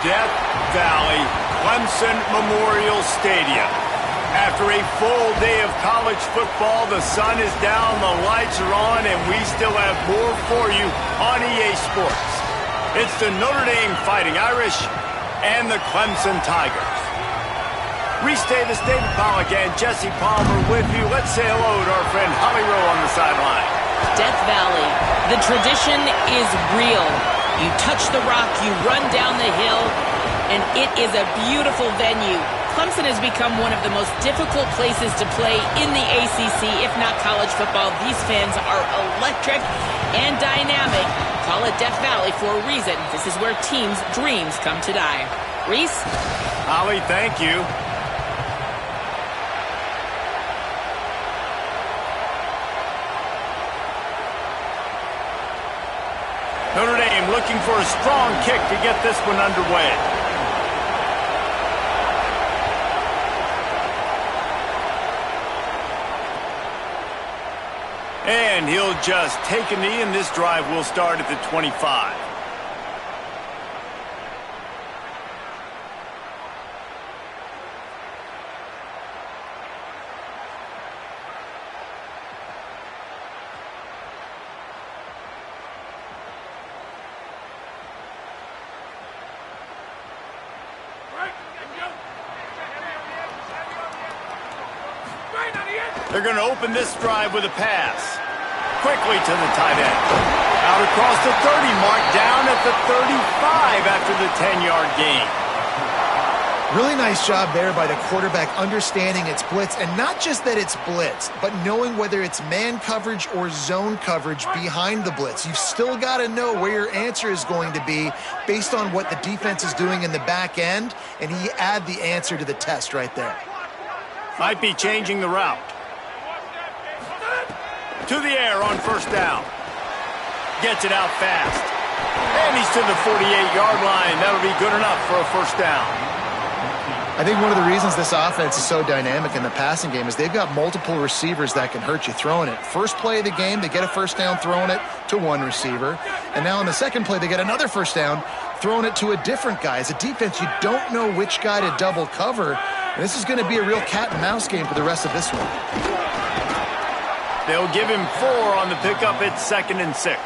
Death Valley Clemson Memorial Stadium. After a full day of college football, the sun is down, the lights are on, and we still have more for you on EA Sports. It's the Notre Dame Fighting Irish and the Clemson Tigers. Restate the State Pollock and Jesse Palmer with you. Let's say hello to our friend Holly Rowe on the sideline. Death Valley, the tradition is real. You touch the rock, you run down the hill, and it is a beautiful venue. Clemson has become one of the most difficult places to play in the ACC, if not college football. These fans are electric and dynamic. Call it Death Valley for a reason. This is where teams' dreams come to die. Reese? Holly, thank you. Notre Dame looking for a strong kick to get this one underway. And he'll just take a knee, and this drive will start at the 25. They're going to open this drive with a pass. Quickly to the tight end. Out across the 30 mark, down at the 35 after the 10-yard gain. Really nice job there by the quarterback understanding it's blitz, and not just that it's blitz, but knowing whether it's man coverage or zone coverage behind the blitz. You've still got to know where your answer is going to be based on what the defense is doing in the back end, and he add the answer to the test right there. Might be changing the route. To the air on first down. Gets it out fast. And he's to the 48-yard line. That'll be good enough for a first down. I think one of the reasons this offense is so dynamic in the passing game is they've got multiple receivers that can hurt you throwing it. First play of the game, they get a first down throwing it to one receiver. And now in the second play, they get another first down throwing it to a different guy. As a defense, you don't know which guy to double cover. And this is going to be a real cat and mouse game for the rest of this one. They'll give him 4 on the pickup at 2nd and 6.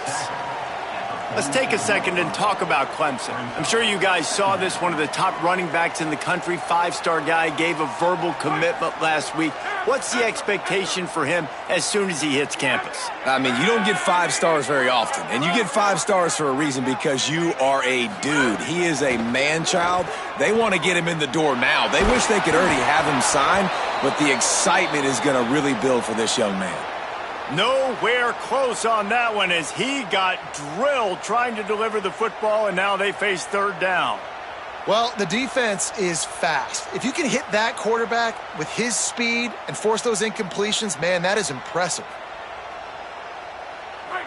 Let's take a second and talk about Clemson. I'm sure you guys saw this. One of the top running backs in the country, 5-star guy, gave a verbal commitment last week. What's the expectation for him as soon as he hits campus? I mean, you don't get 5 stars very often, and you get 5 stars for a reason, because you are a dude. He is a man-child. They want to get him in the door now. They wish they could already have him signed, but the excitement is going to really build for this young man. Nowhere close on that one as he got drilled trying to deliver the football, and now they face third down. Well, the defense is fast. If you can hit that quarterback with his speed and force those incompletions, man, that is impressive.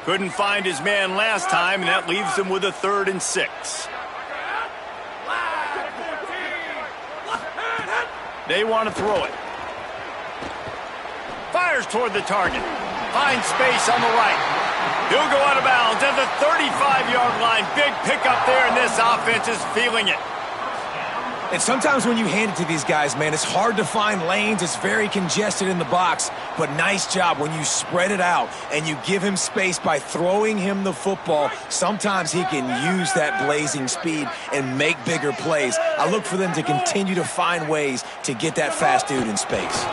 Couldn't find his man last time, and that leaves him with a 3rd and 6. They want to throw it. Fires toward the target. Finds space on the right. He'll go out of bounds at the 35-yard line. Big pickup there, and this offense is feeling it. And sometimes when you hand it to these guys, man, it's hard to find lanes. It's very congested in the box. But nice job when you spread it out and you give him space by throwing him the football. Sometimes he can use that blazing speed and make bigger plays. I look for them to continue to find ways to get that fast dude in space.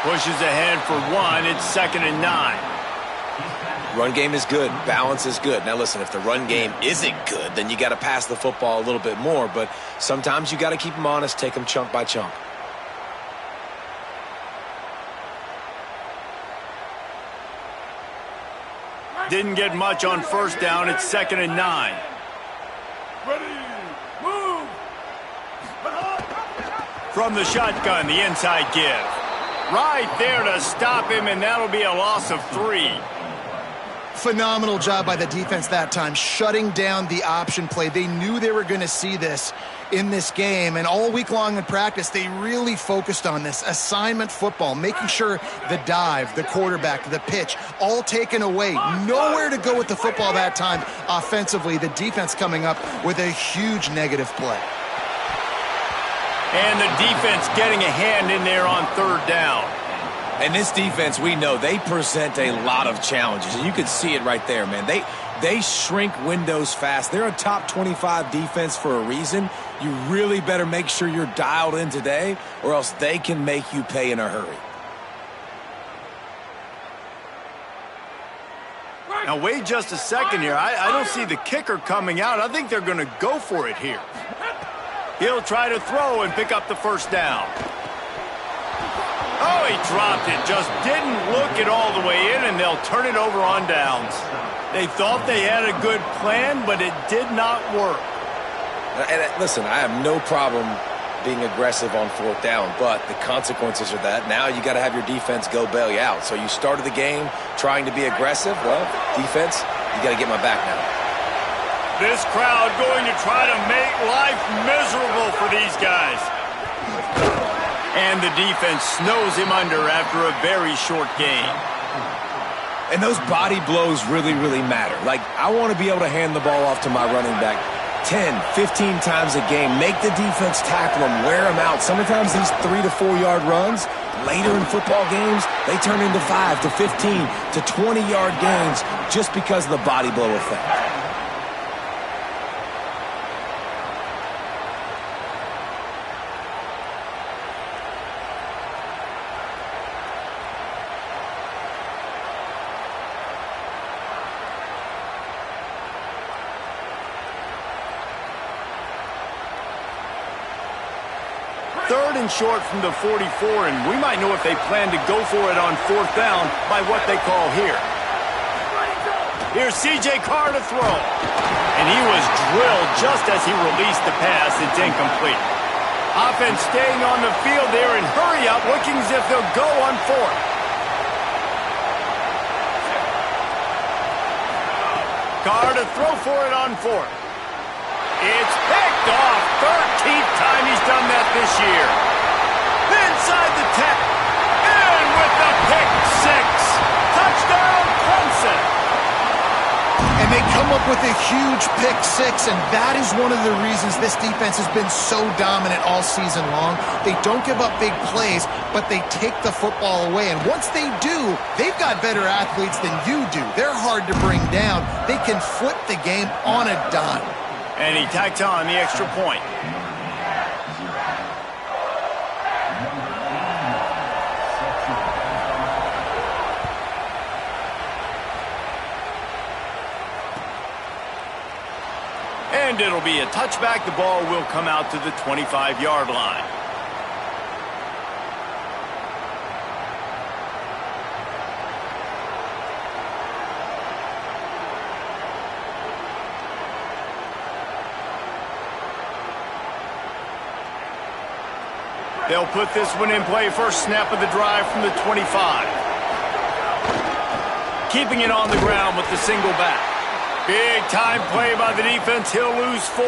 Pushes ahead for 1. It's 2nd and 9. Run game is good. Balance is good. Now, listen, if the run game isn't good, then you got to pass the football a little bit more. But sometimes you got to keep them honest, take them chunk by chunk. Didn't get much on first down. It's 2nd and 9. Ready, move. From the shotgun, the inside give. Right there to stop him, and that'll be a loss of 3. Phenomenal job by the defense that time, shutting down the option play. They knew they were going to see this in this game, and all week long in practice, they really focused on this assignment football, making sure the dive, the quarterback, the pitch, all taken away. Nowhere to go with the football that time offensively. The defense coming up with a huge negative play. And the defense getting a hand in there on third down. And this defense, we know, they present a lot of challenges. And you can see it right there, man. They shrink windows fast. They're a top 25 defense for a reason. You really better make sure you're dialed in today, or else they can make you pay in a hurry. Now, wait just a second here. I don't see the kicker coming out. I think they're going to go for it here. He'll try to throw and pick up the first down. Oh, he dropped it. Just didn't look it all the way in, and they'll turn it over on downs. They thought they had a good plan, but it did not work. And listen, I have no problem being aggressive on fourth down, but the consequences are that now you got to have your defense go bail you out. So you started the game trying to be aggressive. Well, defense, you got to get my back now. This crowd going to try to make life miserable for these guys. And the defense snows him under after a very short game. And those body blows really, really matter. Like, I want to be able to hand the ball off to my running back 10, 15 times a game. Make the defense tackle him, wear him out. Sometimes these 3 to 4 yard runs, later in football games, they turn into 5 to 15 to 20 yard gains just because of the body blow effect. Third and short from the 44, and we might know if they plan to go for it on fourth down by what they call here. Here's C.J. Carr to throw. And he was drilled just as he released the pass. It's incomplete. Offense staying on the field there and hurry up, looking as if they'll go on fourth. Carr to throw for it on fourth. It's picked off. 13th time he's done that this year. Inside the 10. And with the pick six. Touchdown, Clemson. And they come up with a huge pick six, and that is one of the reasons this defense has been so dominant all season long. They don't give up big plays, but they take the football away. And once they do, they've got better athletes than you do. They're hard to bring down. They can flip the game on a dime. And he tacks on the extra point. And it'll be a touchback. The ball will come out to the 25-yard line. They'll put this one in play. First snap of the drive from the 25. Keeping it on the ground with the single back. Big time play by the defense. He'll lose 4.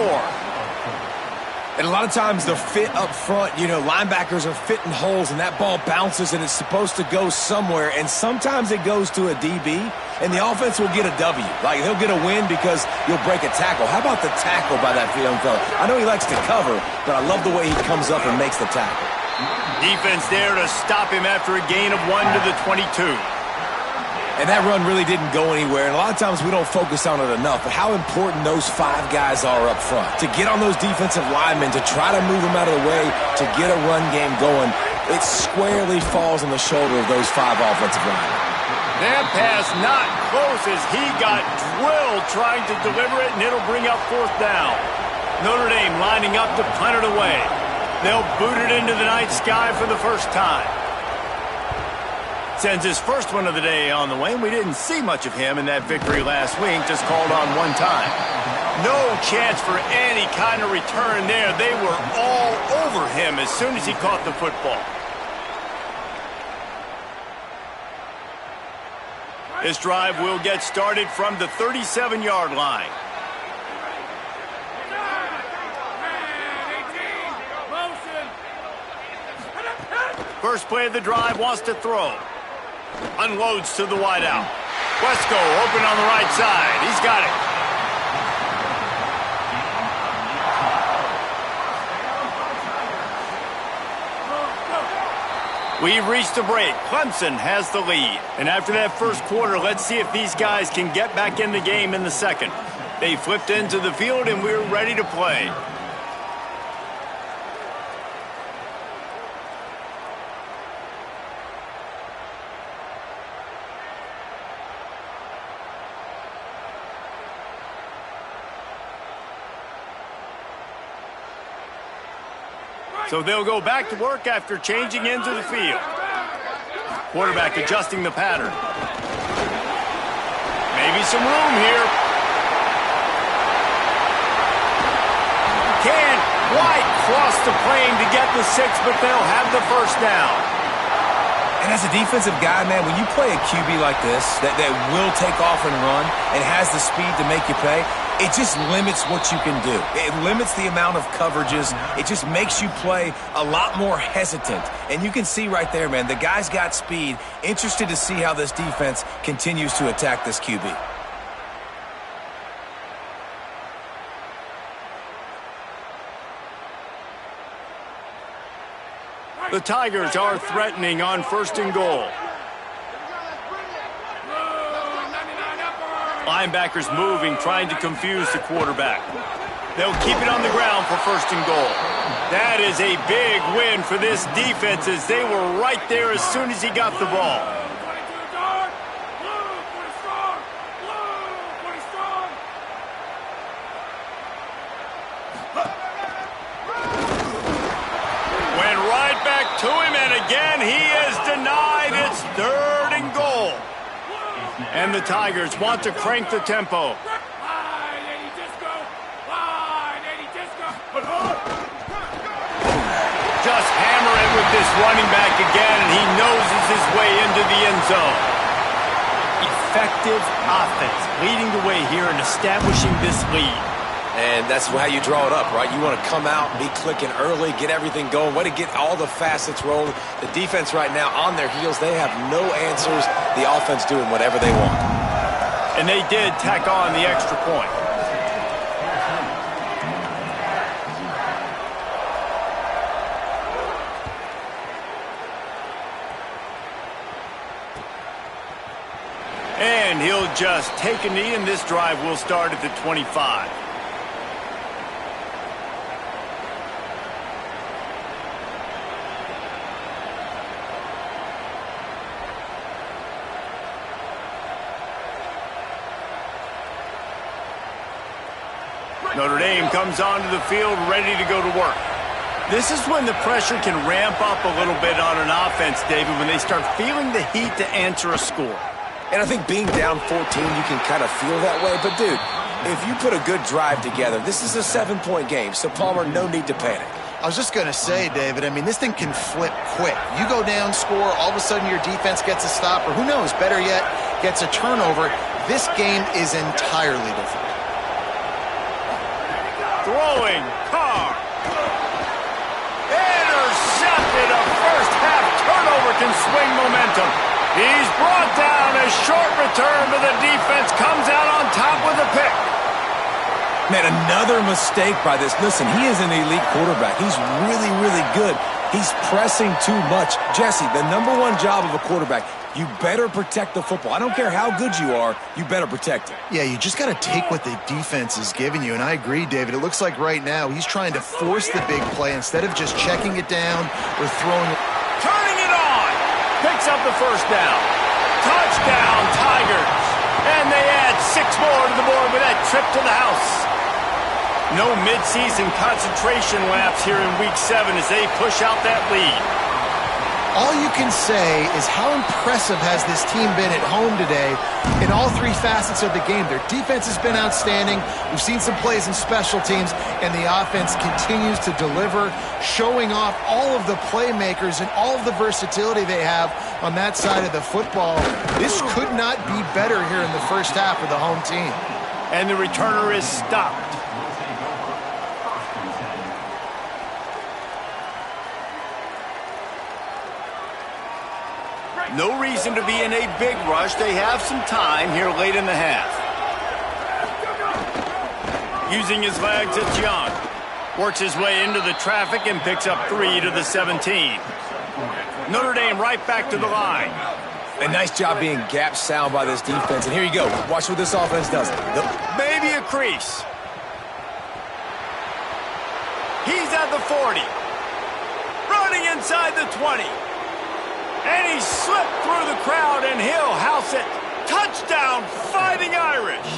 And a lot of times the fit up front, you know, linebackers are fitting holes and that ball bounces and it's supposed to go somewhere. And sometimes it goes to a DB and the offense will get a W. Like, he'll get a win because you'll break a tackle. How about the tackle by that young fella? I know he likes to cover, but I love the way he comes up and makes the tackle. Defense there to stop him after a gain of 1 to the 22. And that run really didn't go anywhere. And a lot of times we don't focus on it enough, but how important those 5 guys are up front. To get on those defensive linemen, to try to move them out of the way, to get a run game going, it squarely falls on the shoulder of those 5 offensive linemen. That pass not close as he got drilled trying to deliver it, and it'll bring up fourth down. Notre Dame lining up to punt it away. They'll boot it into the night sky for the first time. Sends his first one of the day on the way, and we didn't see much of him in that victory last week, just called on one time. No chance for any kind of return there. They were all over him as soon as he caught the football. This drive will get started from the 37-yard line. First play of the drive, wants to throw. Unloads to the wideout. Wesco open on the right side. He's got it. We've reached a break. Clemson has the lead. And after that first quarter, let's see if these guys can get back in the game in the second. They flipped into the field, and we're ready to play. So they'll go back to work after changing into the field. Quarterback adjusting the pattern. Maybe some room here. Can White cross the plane to get the 6, but they'll have the first down. And as a defensive guy, man, when you play a QB like this that will take off and run and has the speed to make you pay, it just limits what you can do. It limits the amount of coverages. It just makes you play a lot more hesitant. And you can see right there, man, the guy's got speed. Interested to see how this defense continues to attack this QB. The Tigers are threatening on 1st and goal. Linebackers moving, trying to confuse the quarterback. They'll keep it on the ground for 1st and goal. That is a big win for this defense as they were right there as soon as he got the ball. Went right back to him, and again he is denied. It's 3rd and goal. And the Tigers want to crank the tempo. Just hammer it with this running back again, and he noses his way into the end zone. Effective offense leading the way here and establishing this lead. And that's how you draw it up, right? You want to come out, be clicking early, get everything going, way to get all the facets rolling. The defense right now on their heels, they have no answers. The offense doing whatever they want. And they did tack on the extra point. And he'll just take a knee, and this drive will start at the 25. Notre Dame comes onto the field ready to go to work. This is when the pressure can ramp up a little bit on an offense, David, when they start feeling the heat to answer a score. And I think being down 14, you can kind of feel that way. But, dude, if you put a good drive together, this is a 7-point game. So, Palmer, no need to panic. I was just going to say, David, I mean, this thing can flip quick. You go down, score, all of a sudden your defense gets a stop, or who knows, better yet, gets a turnover. This game is entirely different. Throwing, Carr. Intercepted. A first-half turnover can swing momentum. He's brought down. A short return, but the defense comes out on top with a pick. Man, another mistake by this. Listen, he is an elite quarterback. He's really, really good. He's pressing too much. Jesse, the #1 job of a quarterback, you better protect the football. I don't care how good you are, you better protect it. Yeah, you just got to take what the defense is giving you, and I agree, David. It looks like right now he's trying to force the big play instead of just checking it down or throwing it. Turning it on. Picks up the first down. Touchdown, Tigers. And they add 6 more to the board with that trip to the house. No midseason concentration laps here in Week 7 as they push out that lead. All you can say is how impressive has this team been at home today in all three facets of the game. Their defense has been outstanding. We've seen some plays in special teams, and the offense continues to deliver, showing off all of the playmakers and all of the versatility they have on that side of the football. This could not be better here in the first half of the home team. And the returner is stopped. No reason to be in a big rush. They have some time here late in the half. Using his legs, it's Young. Works his way into the traffic and picks up 3 to the 17. Notre Dame right back to the line. A nice job being gap sound by this defense. And here you go. Watch what this offense does. Maybe a crease. He's at the 40. Running inside the 20. And he slipped through the crowd, and he'll house it. Touchdown, Fighting Irish.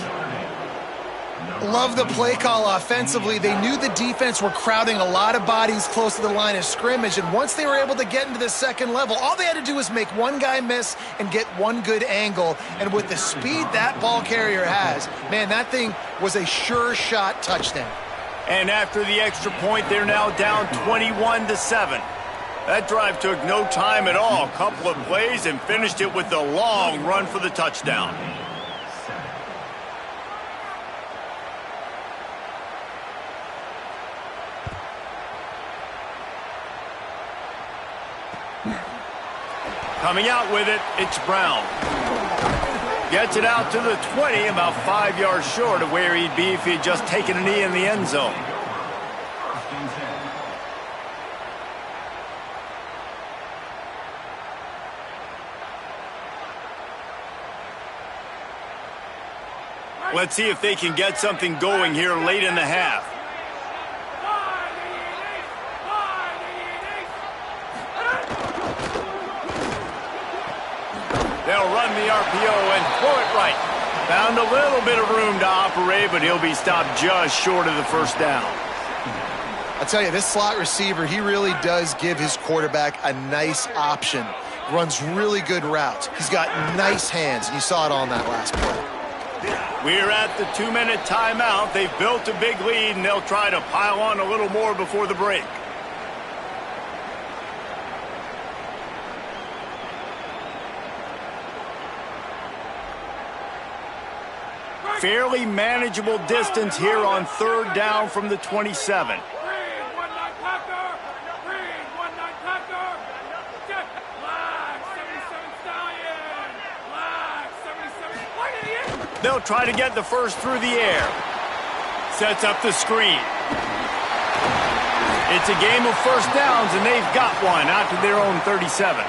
Love the play call offensively. They knew the defense were crowding a lot of bodies close to the line of scrimmage, and once they were able to get into the second level, all they had to do was make one guy miss and get one good angle. And with the speed that ball carrier has, man, that thing was a sure shot touchdown. And after the extra point, they're now down 21-7. That drive took no time at all. A couple of plays and finished it with a long run for the touchdown. Coming out with it, it's Brown. Gets it out to the 20, about 5 yards short of where he'd be if he'd just taken a knee in the end zone. Let's see if they can get something going here late in the half. They'll run the RPO and throw it right. Found a little bit of room to operate, but he'll be stopped just short of the first down. I'll tell you, this slot receiver, he really does give his quarterback a nice option. Runs really good routes. He's got nice hands, and you saw it all in that last play. We're at the 2-minute timeout. They've built a big lead, and they'll try to pile on a little more before the break. Fairly manageable distance here on third down from the 27. They'll try to get the first through the air. Sets up the screen. It's a game of first downs, and they've got one out to their own 37.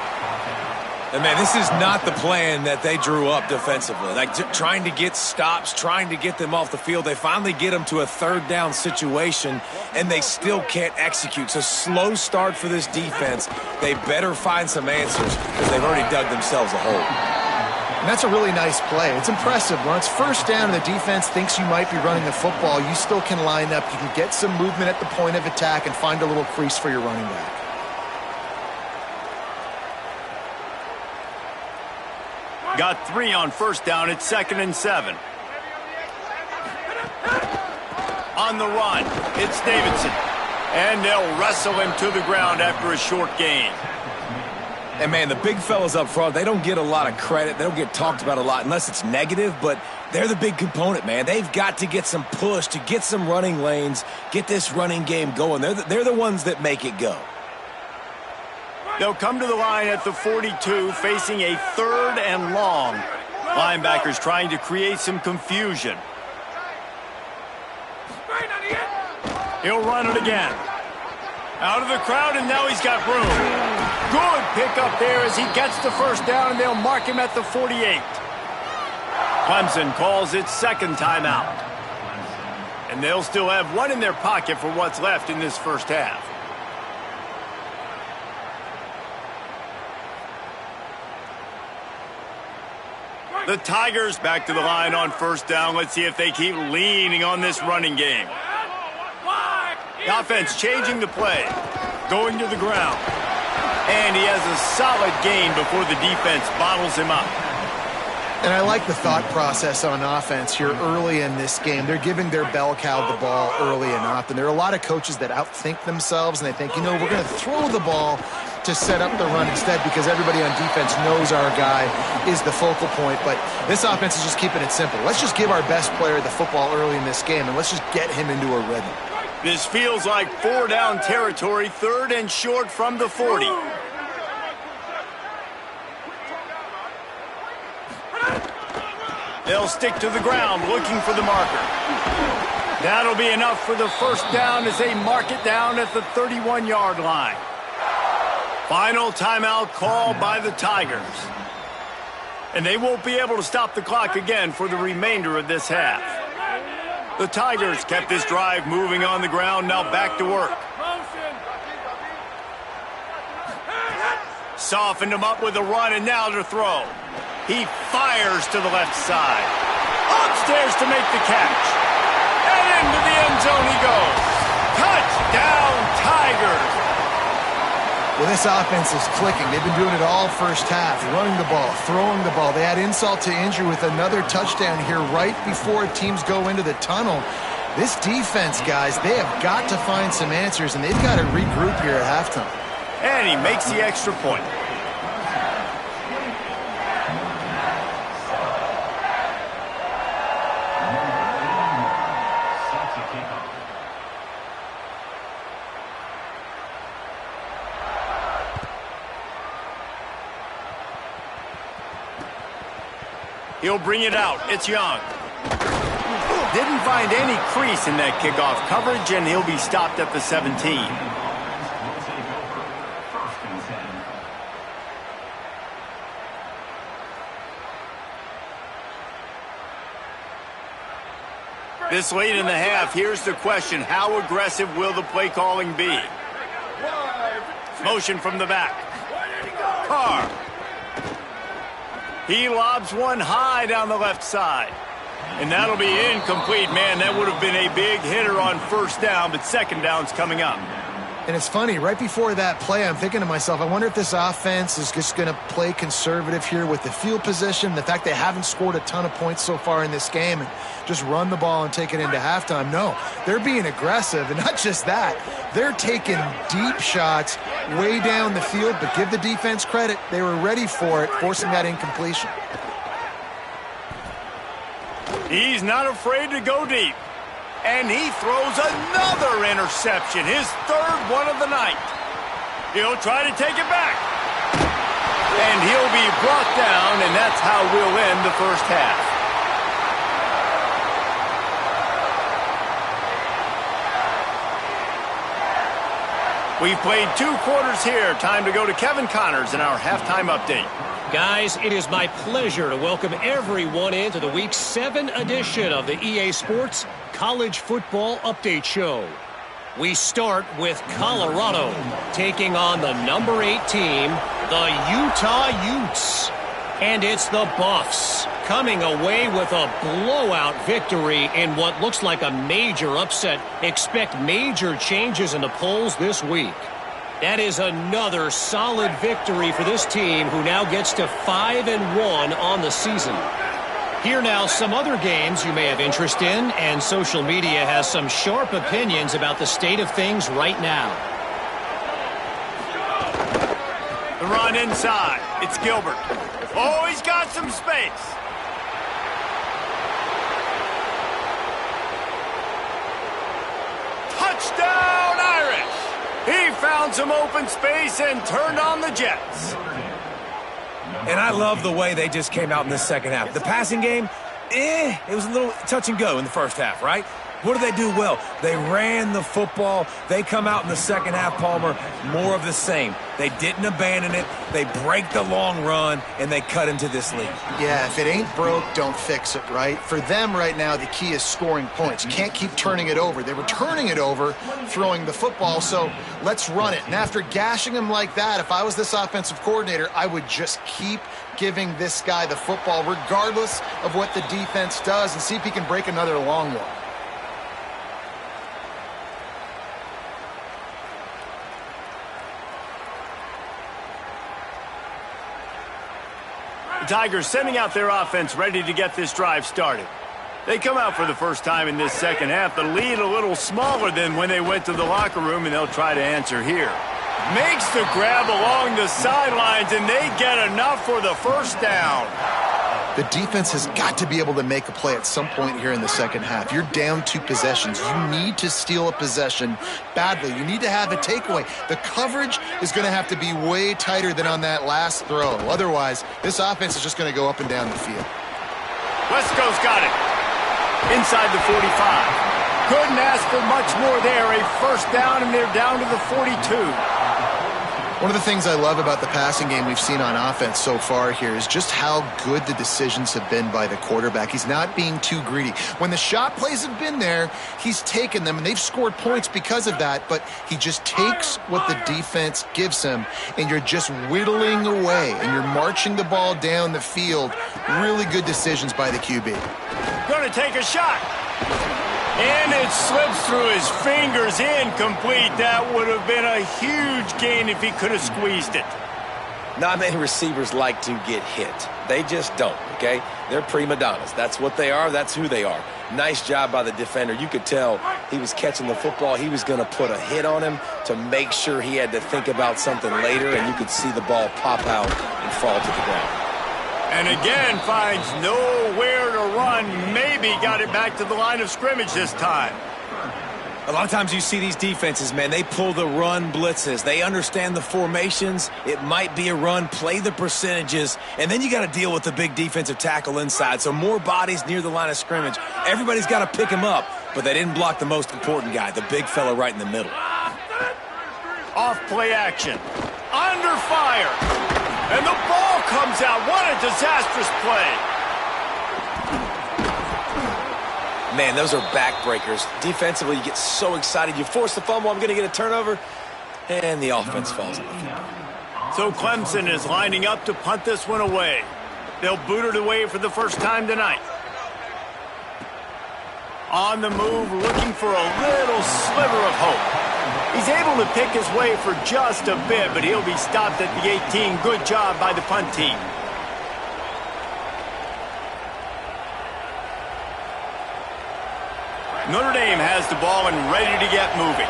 And, man, this is not the plan that they drew up defensively. Like, trying to get stops, trying to get them off the field. They finally get them to a third down situation, and they still can't execute. So, slow start for this defense. They better find some answers because they've already dug themselves a hole. And that's a really nice play. It's impressive. When it's first down and the defense thinks you might be running the football, you still can line up. You can get some movement at the point of attack and find a little crease for your running back. Got 3 on first down. It's 2nd and 7. On the run, it's Davidson. And they'll wrestle him to the ground after a short gain. And, man, the big fellas up front, they don't get a lot of credit. They don't get talked about a lot unless it's negative, but they're the big component, man. They've got to get some push, to get some running lanes, get this running game going. They're the ones that make it go. They'll come to the line at the 42, facing a 3rd and long. Linebackers trying to create some confusion. He'll run it again. Out of the crowd, and now he's got room. Good pick up there as he gets the first down, and they'll mark him at the 48. Clemson calls its second timeout. And they'll still have one in their pocket for what's left in this first half. The Tigers back to the line on first down. Let's see if they keep leaning on this running game. The offense changing the play. Going to the ground. And he has a solid gain before the defense bottles him up. And I like the thought process on offense here early in this game. They're giving their bell cow the ball early and often. There are a lot of coaches that outthink themselves, and they think, we're going to throw the ball to set up the run instead because everybody on defense knows our guy is the focal point. But this offense is just keeping it simple. Let's just give our best player the football early in this game, and let's just get him into a rhythm. This feels like 4-down territory, 3rd and short from the 40. They'll stick to the ground looking for the marker. That'll be enough for the first down as they mark it down at the 31-yard line. Final timeout called by the Tigers. And they won't be able to stop the clock again for the remainder of this half. The Tigers kept this drive moving on the ground, now back to work. Softened him up with a run and now to throw. He fires to the left side. Upstairs to make the catch. And into the end zone he goes. Touchdown, Tigers! Well, this offense is clicking. They've been doing it all first half, running the ball, throwing the ball. They had insult to injury with another touchdown here right before teams go into the tunnel. This defense, guys, they have got to find some answers, and they've got to regroup here at halftime. And he makes the extra point. He'll bring it out. It's Young. Didn't find any crease in that kickoff coverage, and he'll be stopped at the 17. This late in the half, here's the question. How aggressive will the play calling be? Motion from the back. Carr. He lobs one high down the left side. And that'll be incomplete. Man, that would have been a big hitter on first down, but second down's coming up. And it's funny, right before that play, I'm thinking to myself, I wonder if this offense is just going to play conservative here with the field position, the fact they haven't scored a ton of points so far in this game, and just run the ball and take it into halftime. No, they're being aggressive, and not just that. They're taking deep shots way down the field, but give the defense credit. They were ready for it, forcing that incompletion. He's not afraid to go deep. And he throws another interception, his 3rd one of the night. He'll try to take it back. And he'll be brought down, and that's how we'll end the first half. We've played 2 quarters here. Time to go to Kevin Connors in our halftime update. Guys, it is my pleasure to welcome everyone into the Week 7 edition of the EA Sports College Football Update Show. We start with Colorado taking on the number 8 team, the Utah Utes. And it's the Buffs coming away with a blowout victory in what looks like a major upset. Expect major changes in the polls this week. That is another solid victory for this team, who now gets to 5-1 on the season. Here now, some other games you may have interest in, and social media has some sharp opinions about the state of things right now. The run inside. It's Gilbert. Oh, he's got some space. Touchdown, Irish! He found some open space and turned on the Jets. And I love the way they just came out in the second half. The passing game, it was a little touch and go in the first half, right? What did they do well? They ran the football. They come out in the second half, Palmer, more of the same. They didn't abandon it. They break the long run, and they cut into this lead. Yeah, if it ain't broke, don't fix it, right? For them right now, the key is scoring points. You can't keep turning it over. They were turning it over, throwing the football, so let's run it. And after gashing him like that, if I was this offensive coordinator, I would just keep giving this guy the football regardless of what the defense does and see if he can break another long one. The Tigers sending out their offense ready to get this drive started. They come out for the first time in this second half. The lead a little smaller than when they went to the locker room, and they'll try to answer here. Makes the grab along the sidelines, and they get enough for the first down. The defense has got to be able to make a play at some point here in the second half. You're down 2 possessions. You need to steal a possession badly. You need to have a takeaway. The coverage is going to have to be way tighter than on that last throw. Otherwise, this offense is just going to go up and down the field. Wesco's got it. Inside the 45. Couldn't ask for much more there. A first down, and they're down to the 42. One of the things I love about the passing game we've seen on offense so far here is just how good the decisions have been by the quarterback. He's not being too greedy. When the shot plays have been there, he's taken them, and they've scored points because of that, but he just takes what the defense gives him, and you're just whittling away, and you're marching the ball down the field. Really good decisions by the QB. Going to take a shot. And it slips through his fingers, incomplete. That would have been a huge gain if he could have squeezed it. Not many receivers like to get hit. They just don't, okay? They're prima donnas. That's what they are. That's who they are. Nice job by the defender. You could tell he was catching the football. He was going to put a hit on him to make sure he had to think about something later, and you could see the ball pop out and fall to the ground. And again, finds nowhere to run. Maybe got it back to the line of scrimmage this time. A lot of times you see these defenses, man, they pull the run blitzes. They understand the formations. It might be a run, play the percentages, and then you got to deal with the big defensive tackle inside. So more bodies near the line of scrimmage. Everybody's got to pick him up, but they didn't block the most important guy, the big fella right in the middle. Off play action. Under fire. And the ball comes out. What a disastrous play. Man, those are backbreakers. Defensively, you get so excited. You force the fumble. I'm going to get a turnover. And the offense falls on the field. So Clemson is lining up to punt this one away. They'll boot it away for the first time tonight. On the move, looking for a little sliver of hope. He's able to pick his way for just a bit, but he'll be stopped at the 18. Good job by the punt team. Notre Dame has the ball and ready to get moving.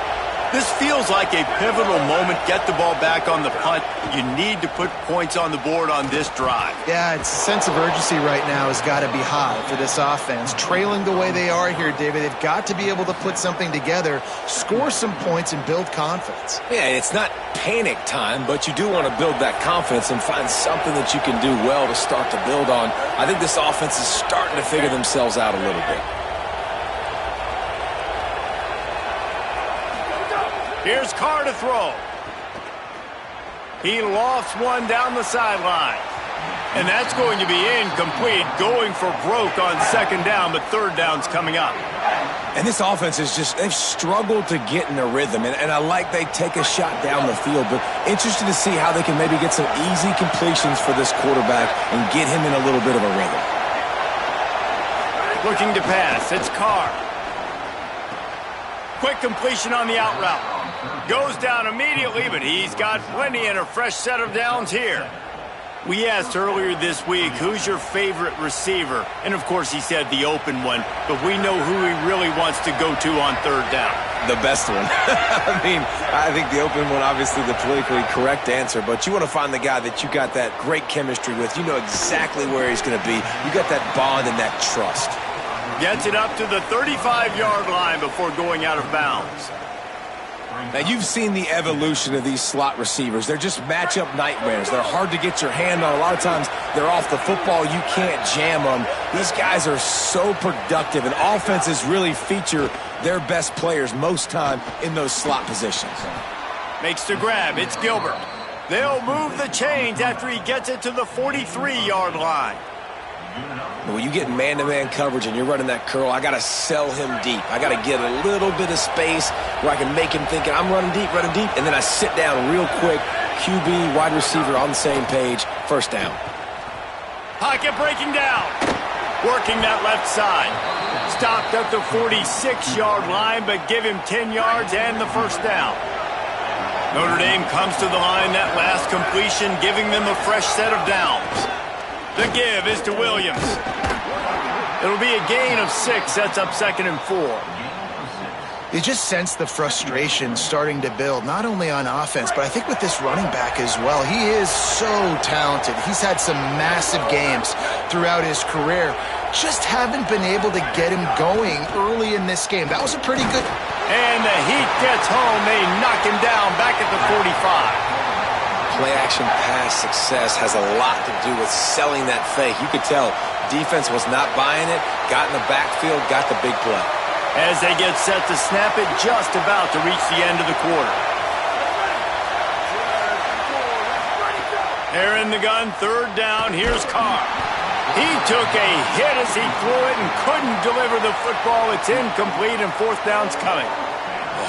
This feels like a pivotal moment. Get the ball back on the punt. You need to put points on the board on this drive. Yeah, it's a sense of urgency right now has got to be high for this offense. Trailing the way they are here, David, they've got to be able to put something together, score some points, and build confidence. Yeah, it's not panic time, but you do want to build that confidence and find something that you can do well to start to build on. I think this offense is starting to figure themselves out a little bit. Here's Carr to throw. He lofts one down the sideline. And that's going to be incomplete, going for broke on second down, but third down's coming up. And this offense is just, they've struggled to get in a rhythm. And I like they take a shot down the field, but interested to see how they can maybe get some easy completions for this quarterback and get him in a little bit of a rhythm. Looking to pass, it's Carr. Quick completion on the out route. Goes down immediately, but he's got plenty and a fresh set of downs here. We asked earlier this week, who's your favorite receiver? And, of course, he said the open one, but we know who he really wants to go to on third down. The best one. I think the open one, obviously the politically correct answer, but you want to find the guy that you got that great chemistry with. You know exactly where he's going to be. You got that bond and that trust. Gets it up to the 35-yard line before going out of bounds. Now, you've seen the evolution of these slot receivers. They're just matchup nightmares. They're hard to get your hand on. A lot of times, they're off the football. You can't jam them. These guys are so productive, and offenses really feature their best players most time in those slot positions. Makes the grab. It's Gilbert. They'll move the chains after he gets it to the 43-yard line. When you get man-to-man coverage and you're running that curl, I got to sell him deep. I got to get a little bit of space where I can make him think I'm running deep, and then I sit down real quick. QB, wide receiver on the same page. First down. Pocket breaking down. Working that left side. Stopped at the 46-yard line, but give him 10 yards and the first down. Notre Dame comes to the line that last completion, giving them a fresh set of downs. The give is to Williams. It'll be a gain of 6, sets up 2nd and 4. You just sense the frustration starting to build, not only on offense, but I think with this running back as well. He is so talented. He's had some massive games throughout his career. Just haven't been able to get him going early in this game. That was a pretty good... And the heat gets home. They knock him down back at the 45. Play-action pass success has a lot to do with selling that fake. You could tell defense was not buying it, got in the backfield, got the big play. As they get set to snap it, just about to reach the end of the quarter. They're in the gun, 3rd down. Here's Carr. He took a hit as he threw it and couldn't deliver the football. It's incomplete, and 4th down's coming.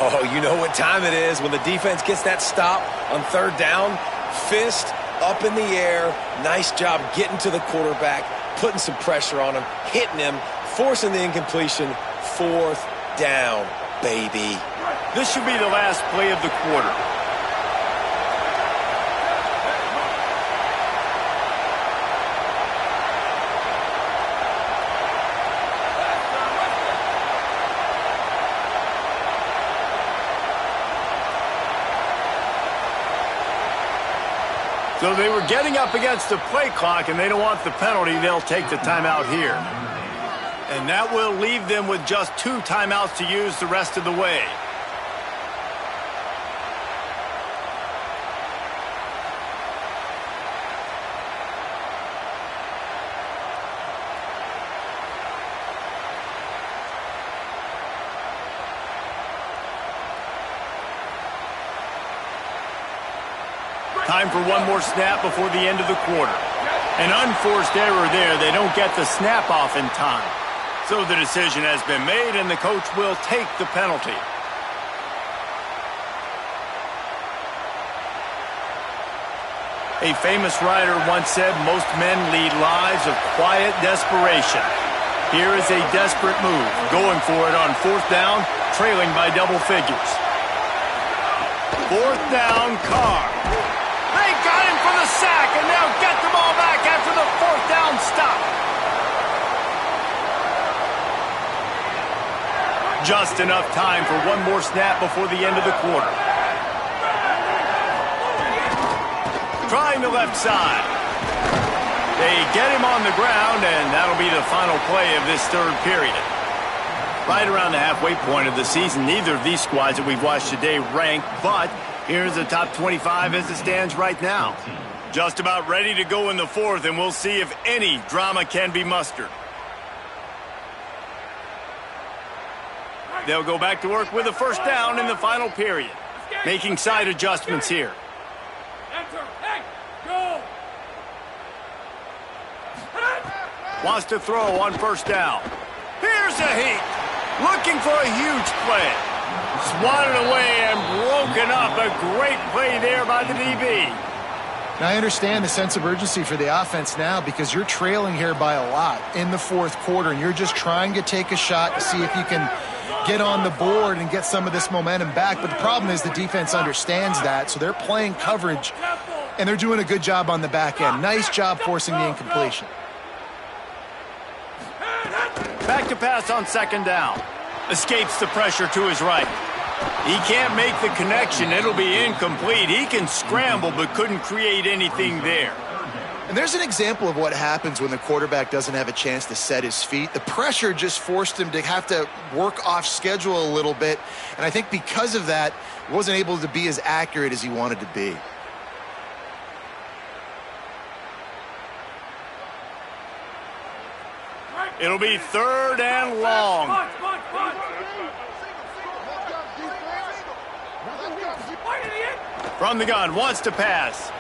Oh, you know what time it is when the defense gets that stop on 3rd down. Fist up in the air. Nice job getting to the quarterback, putting some pressure on him, hitting him, forcing the incompletion. 4th down, baby. This should be the last play of the quarter. So they were getting up against the play clock, and they don't want the penalty. They'll take the timeout here. And that will leave them with just 2 timeouts to use the rest of the way. Time for one more snap before the end of the quarter. An unforced error there. They don't get the snap off in time. So the decision has been made, and the coach will take the penalty. A famous writer once said, most men lead lives of quiet desperation. Here is a desperate move, going for it on 4th down, trailing by double figures. 4th down, Carr. They got him for the sack, and they'll get the ball back after the 4th down stop. Just enough time for one more snap before the end of the quarter. Trying the left side. They get him on the ground, and that'll be the final play of this 3rd period. Right around the halfway point of the season, neither of these squads that we've watched today rank, but here's the top 25 as it stands right now. Just about ready to go in the 4th, and we'll see if any drama can be mustered. They'll go back to work with a 1st down in the final period. Making side adjustments here. Wants to throw on 1st down. Here's a heat. Looking for a huge play. Swatted away and broken up. A great play there by the DB. Now, I understand the sense of urgency for the offense now because you're trailing here by a lot in the 4th quarter, and you're just trying to take a shot to see if you can get on the board and get some of this momentum back. But the problem is the defense understands that, so they're playing coverage, and they're doing a good job on the back end. Nice job forcing the incompletion. Back to pass on 2nd down. Escapes the pressure to his right. He can't make the connection. It'll be incomplete. He can scramble but couldn't create anything there. And there's an example of what happens when the quarterback doesn't have a chance to set his feet. The pressure just forced him to have to work off schedule a little bit. And I think because of that, he wasn't able to be as accurate as he wanted to be. It'll be 3rd and long. From the gun, wants to pass.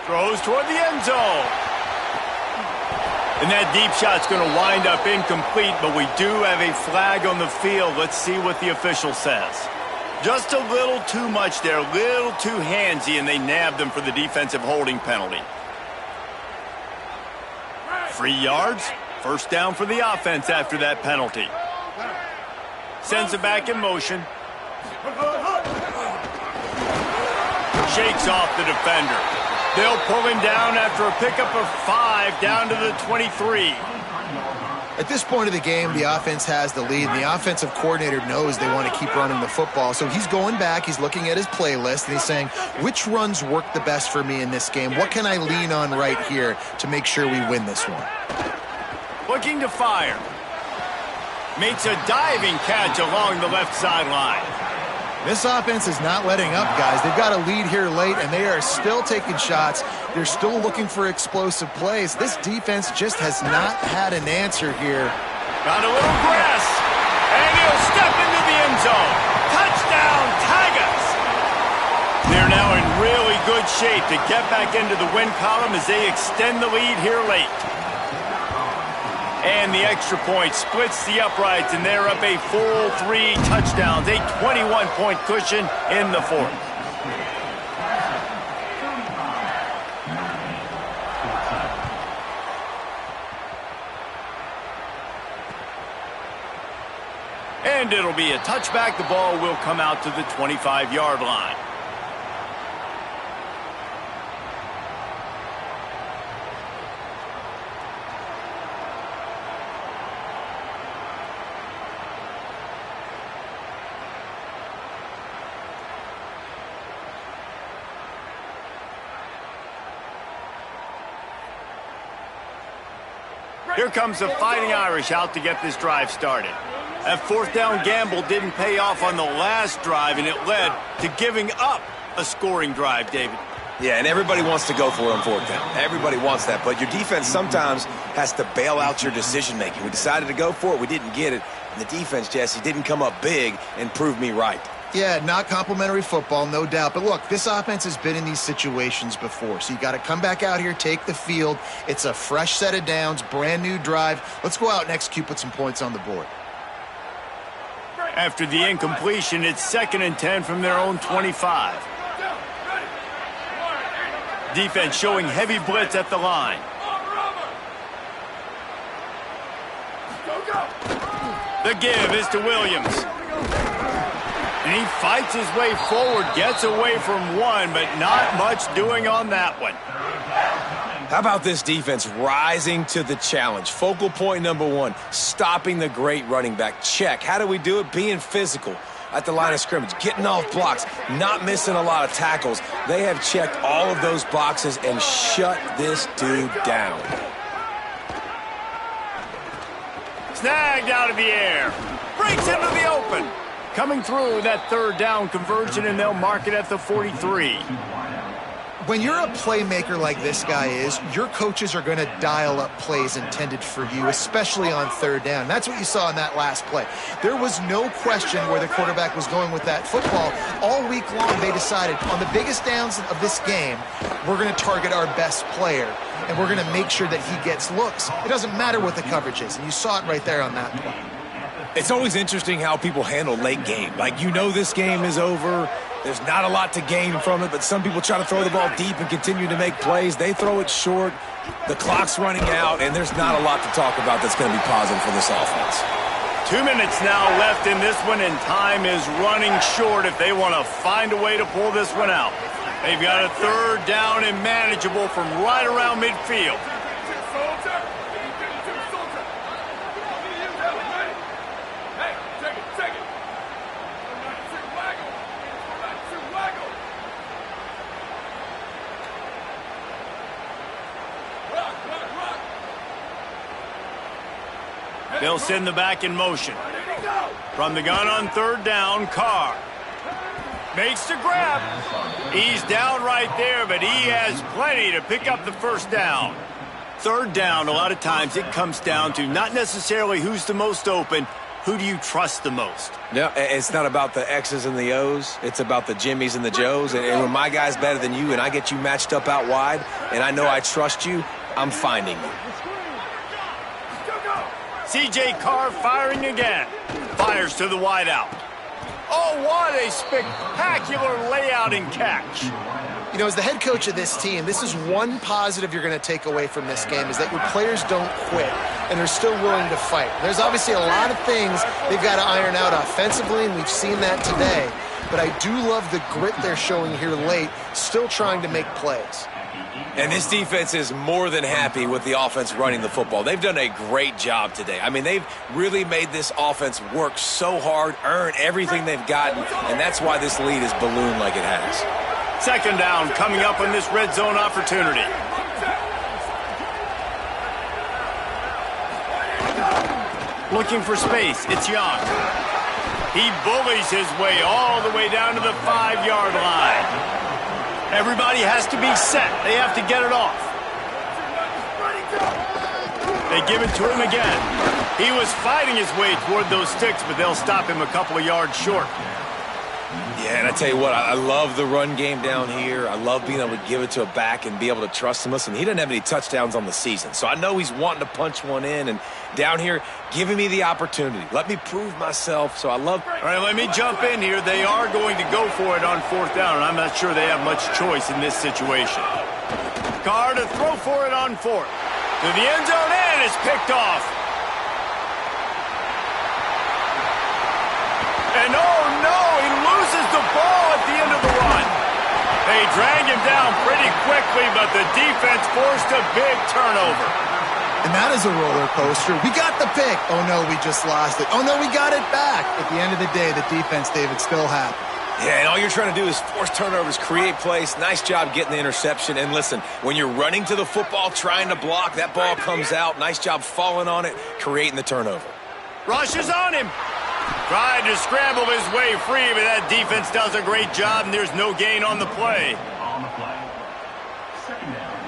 Throws toward the end zone. And that deep shot's going to wind up incomplete, but we do have a flag on the field. Let's see what the official says. Just a little too much there, a little too handsy, and they nabbed them for the defensive holding penalty. 3 yards, 1st down for the offense after that penalty. Sends it back in motion. Shakes off the defender. They'll pull him down after a pickup of 5 down to the 23. At this point of the game, the offense has the lead, and the offensive coordinator knows they want to keep running the football. So he's going back, he's looking at his playlist, and he's saying, which runs work the best for me in this game? What can I lean on right here to make sure we win this one? Looking to fire. Makes a diving catch along the left sideline. This offense is not letting up, guys. They've got a lead here late, and they are still taking shots. They're still looking for explosive plays. This defense just has not had an answer here. Got a little grass, and he'll step into the end zone. Touchdown, Tigers! They're now in really good shape to get back into the win column as they extend the lead here late. And the extra point splits the uprights, and they're up a full 3 touchdowns, a 21-point cushion in the fourth. And it'll be a touchback. The ball will come out to the 25-yard line. Here comes the Fighting Irish out to get this drive started. That fourth down gamble didn't pay off on the last drive, and it led to giving up a scoring drive, David. Yeah, and everybody wants to go for it on fourth down. Everybody wants that, but your defense sometimes has to bail out your decision-making. We decided to go for it. We didn't get it. And the defense, Jesse, didn't come up big and prove me right. Yeah, not complimentary football, no doubt. But look, this offense has been in these situations before. So you got to come back out here, take the field. It's a fresh set of downs, brand new drive. Let's go out and execute, put some points on the board. After the incompletion, it's 2nd and 10 from their own 25. Defense showing heavy blitz at the line. The give is to Williams. And he fights his way forward, gets away from one, but not much doing on that one. How about this defense rising to the challenge? Focal point number 1, stopping the great running back. Check. How do we do it? Being physical at the line of scrimmage, getting off blocks, not missing a lot of tackles. They have checked all of those boxes and shut this dude down. Snagged out of the air. Breaks into the open. Coming through that 3rd down conversion, and they'll mark it at the 43. When you're a playmaker like this guy is, your coaches are going to dial up plays intended for you, especially on 3rd down. That's what you saw in that last play. There was no question where the quarterback was going with that football. All week long, they decided on the biggest downs of this game, we're going to target our best player, and we're going to make sure that he gets looks. It doesn't matter what the coverage is, and you saw it right there on that play. It's always interesting how people handle late game. Like, you know this game is over. There's not a lot to gain from it, but some people try to throw the ball deep and continue to make plays. They throw it short. The clock's running out, and there's not a lot to talk about that's going to be positive for this offense. 2 minutes now left in this one, and time is running short if they want to find a way to pull this one out. They've got a 3rd down and manageable from right around midfield. They'll send the back in motion. From the gun on 3rd down, Carr makes the grab. He's down right there, but he has plenty to pick up the 1st down. 3rd down, a lot of times it comes down to not necessarily who's the most open, who do you trust the most? No, it's not about the X's and the O's. It's about the Jimmies and the Joes. And when my guy's better than you and I get you matched up out wide and I know I trust you, I'm finding you. C.J. Carr firing again. Fires to the wideout. Oh, what a spectacular layout and catch. You know, as the head coach of this team, this is one positive you're going to take away from this game, is that your players don't quit, and they're still willing to fight. There's obviously a lot of things they've got to iron out offensively, and we've seen that today. but I do love the grit they're showing here late, still trying to make plays. And this defense is more than happy with the offense running the football. They've done a great job today. I mean, they've really made this offense work so hard, earn everything they've gotten, and that's why this lead is ballooned like it has. Second down coming up on this red zone opportunity. Looking for space. It's Young. He bullies his way all the way down to the 5-yard line. Everybody has to be set. They have to get it off. They give it to him again. He was fighting his way toward those sticks, but they'll stop him a couple of yards short. Yeah, and I tell you what, I love the run game down here. I love being able to give it to a back and be able to trust him. Listen, he doesn't have any touchdowns on the season, so I know he's wanting to punch one in, and down here, giving me the opportunity. Let me prove myself, so I love... All right, let me jump in here. They are going to go for it on fourth down, and I'm not sure they have much choice in this situation. Carr to throw for it on fourth. To the end zone, and it's picked off. And oh no, he loses the ball at the end of the run. They drag him down pretty quickly, but the defense forced a big turnover. And that is a roller coaster. We got the pick. Oh no, we just lost it. Oh no, we got it back. At the end of the day, the defense, David, still happy. Yeah, and all you're trying to do is force turnovers, create plays. Nice job getting the interception. And listen, when you're running to the football, trying to block, that ball comes out. Nice job falling on it, creating the turnover. Rush is on him. Tried to scramble his way free, but that defense does a great job, and there's no gain on the play. On the play. Second down.